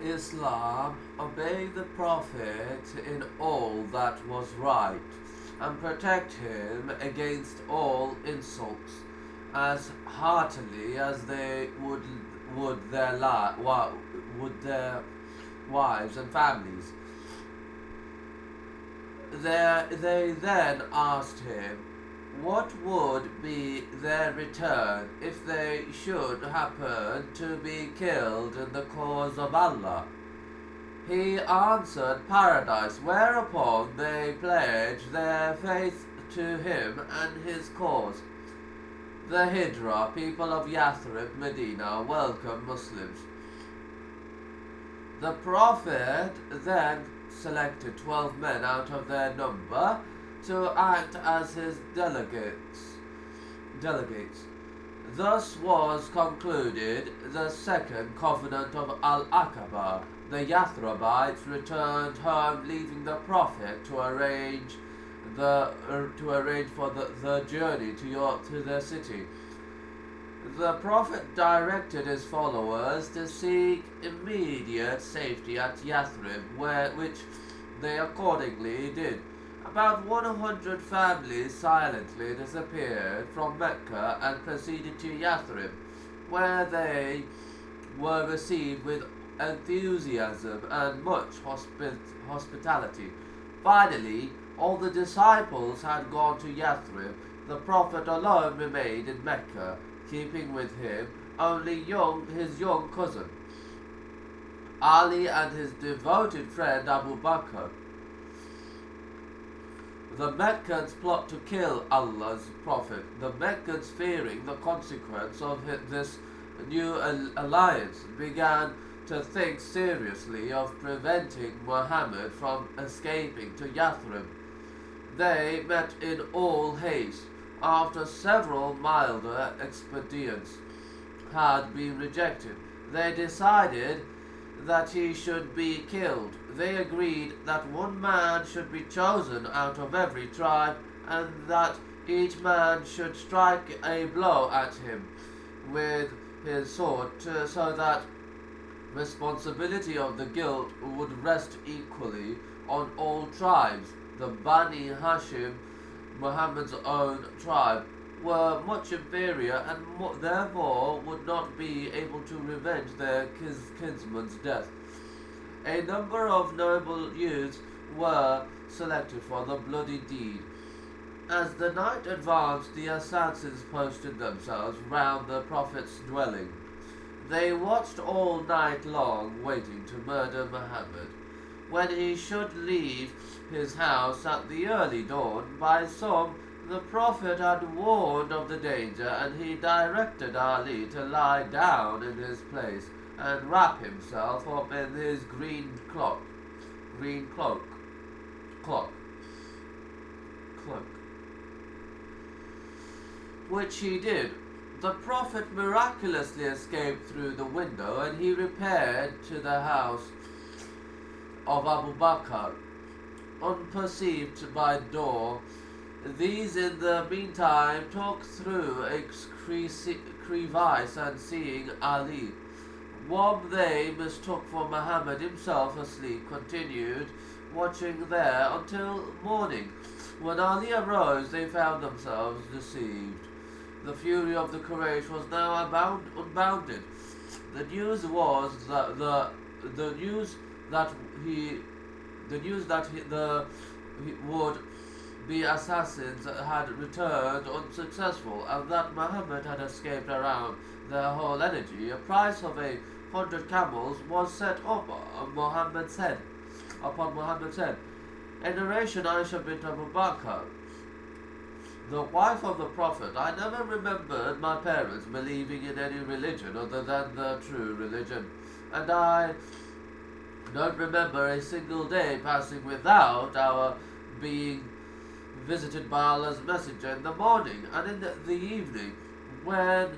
Islam obey the Prophet in all that was right and protect him against all insults as heartily as they would would their wives and families. They then asked him what would be their return if they should happen to be killed in the cause of Allah. He answered paradise, whereupon they pledged their faith to him and his cause. The Hijra, people of Yathrib, Medina, welcomed Muslims. The Prophet then selected 12 men out of their number to act as his delegates. Thus was concluded the second covenant of Al-Aqaba. The Yathrabites returned home, leaving the Prophet to arrange for the journey to their city. The Prophet directed his followers to seek immediate safety at Yathrib, which they accordingly did. About 100 families silently disappeared from Mecca and proceeded to Yathrib, where they were received with enthusiasm and much hospitality. Finally, all the disciples had gone to Yathrib. The Prophet alone remained in Mecca, keeping with him only his young cousin, Ali, and his devoted friend Abu Bakr. The Meccans plot to kill Allah's Prophet. The Meccans, fearing the consequence of this new alliance, began to think seriously of preventing Muhammad from escaping to Yathrib. They met in all haste. After several milder expedients had been rejected, they decided that he should be killed. They agreed that one man should be chosen out of every tribe and that each man should strike a blow at him with his sword so that responsibility of the guilt would rest equally on all tribes. The Bani Hashim, Muhammad's own tribe, were much inferior and therefore would not be able to revenge their kinsman's death. A number of noble youths were selected for the bloody deed. As the night advanced, the assassins posted themselves round the Prophet's dwelling. They watched all night long, waiting to murder Muhammad. When he should leave his house at the early dawn, by some the Prophet had warned of the danger, and he directed Ali to lie down in his place and wrap himself up in his green cloak, which he did. The Prophet miraculously escaped through the window, and he repaired to the house of Abu Bakr, unperceived by door. These in the meantime took through a crevice, and seeing Ali, whom they mistook for Muhammad himself asleep, continued watching there until morning. When Ali arose, they found themselves deceived. The fury of the Quraysh was now unbounded. The news was that the news that he would be assassins had returned unsuccessful, and that Muhammad had escaped around their whole energy. A price of 100 camels was set up on Muhammad's head. A narration Aisha bint Abu Bakr, the wife of the Prophet: I never remembered my parents believing in any religion other than the true religion, and I don't remember a single day passing without our being visited by Allah's Messenger in the morning and in the evening, when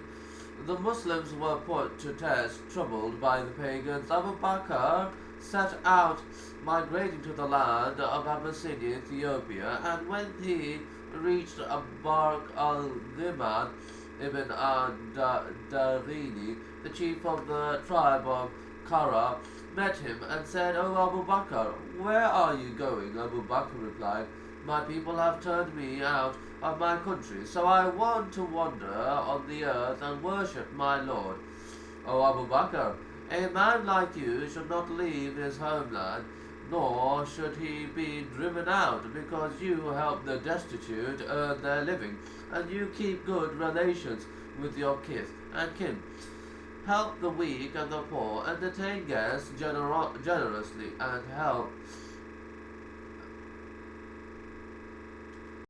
the Muslims were put to test, troubled by the pagans. Abu Bakr set out, migrating to the land of Abyssinia, Ethiopia, and when he reached Bark al-Ghimad, Ibn Darini, the chief of the tribe of Kara, met him and said, "O Abu Bakr, where are you going?" Abu Bakr replied, "My people have turned me out of my country, so I want to wander on the earth and worship my Lord." "O Abu Bakr, a man like you should not leave his homeland, nor should he be driven out, because you help the destitute earn their living, and you keep good relations with your kith and kin. Help the weak and the poor, entertain guests generously, and help